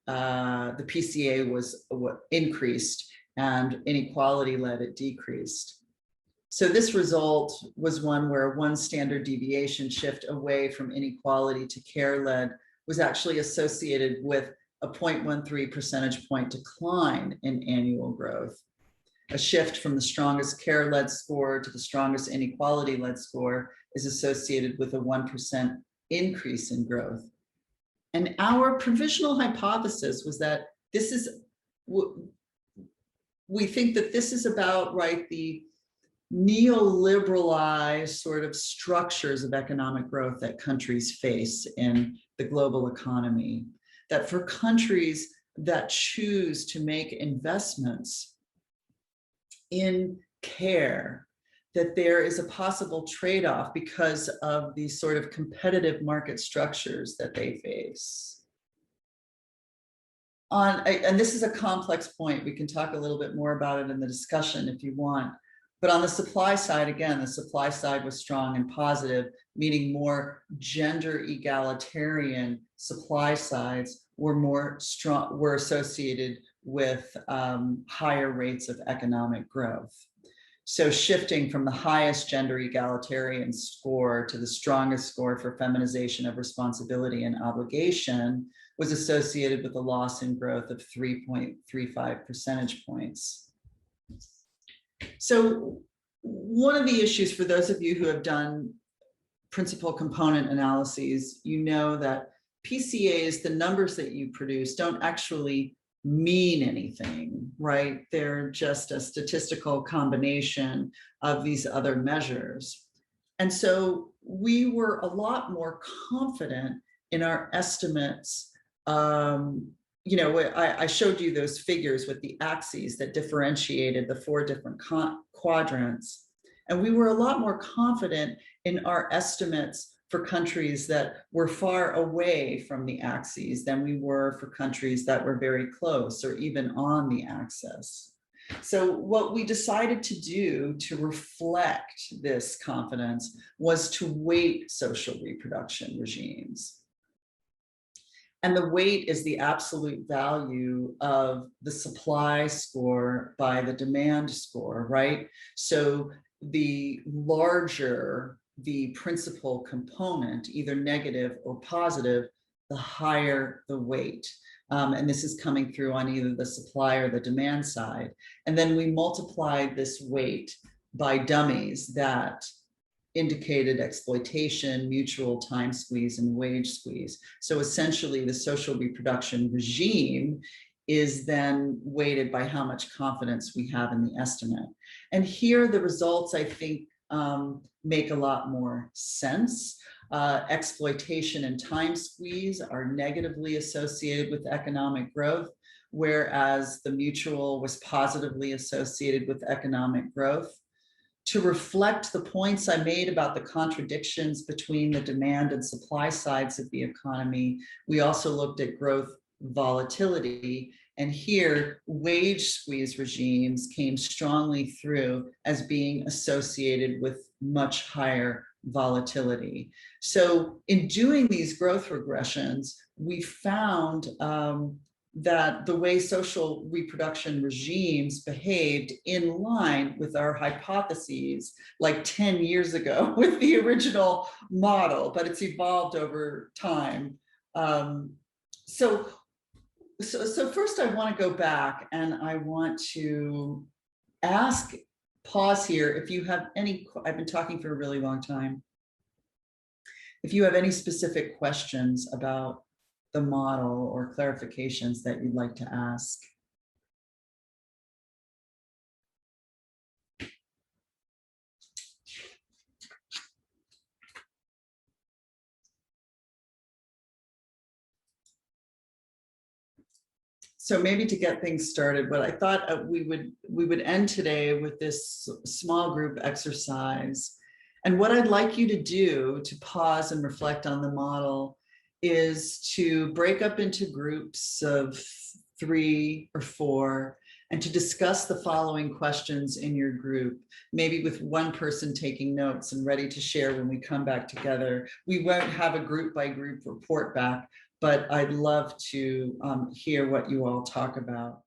The PCA was increased, and inequality-led it decreased. So this result was one where one standard deviation shift away from inequality to care-led was actually associated with a 0.13 percentage point decline in annual growth. A shift from the strongest care-led score to the strongest inequality-led score is associated with a 1% increase in growth. And our provisional hypothesis was that this is, we think that this is about, right, the neoliberalized sort of structures of economic growth that countries face in the global economy. That for countries that choose to make investments in care, that there is a possible trade-off because of these sort of competitive market structures that they face. And this is a complex point. We can talk a little bit more about it in the discussion if you want. But on the supply side, again, the supply side was strong and positive, meaning more gender egalitarian supply sides were associated with higher rates of economic growth. So shifting from the highest gender egalitarian score to the strongest score for feminization of responsibility and obligation was associated with a loss in growth of 3.35 percentage points. So one of the issues for those of you who have done principal component analyses, you know that PCAs, the numbers that you produce, don't actually mean anything, right? They're just a statistical combination of these other measures. And so we were a lot more confident in our estimates. I showed you those figures with the axes that differentiated the 4 different quadrants. And we were a lot more confident in our estimates for countries that were far away from the axes than we were for countries that were very close or even on the axis. So what we decided to do to reflect this confidence was to weight social reproduction regimes. And the weight is the absolute value of the supply score by the demand score, right? So the larger the principal component, either negative or positive, the higher the weight. And this is coming through on either the supply or the demand side. And then we multiplied this weight by dummies that indicated exploitation, mutual time squeeze, and wage squeeze. So essentially the social reproduction regime is then weighted by how much confidence we have in the estimate. And here the results, I think, make a lot more sense. Exploitation and time squeeze are negatively associated with economic growth, whereas the mutual was positively associated with economic growth. To reflect the points I made about the contradictions between the demand and supply sides of the economy, we also looked at growth volatility. And here, wage squeeze regimes came strongly through as being associated with much higher volatility. So in doing these growth regressions, we found that the way social reproduction regimes behaved in line with our hypotheses like 10 years ago with the original model, but it's evolved over time. So first I want to go back and I want to pause here if you have any, I've been talking for a really long time. If you have any specific questions about the model or clarifications that you'd like to ask. So maybe to get things started, but I thought we would end today with this small group exercise. And what I'd like you to do to pause and reflect on the model is to break up into groups of 3 or 4 and to discuss the following questions in your group, maybe with one person taking notes and ready to share when we come back together. We won't have a group by group report back, but I'd love to hear what you all talk about.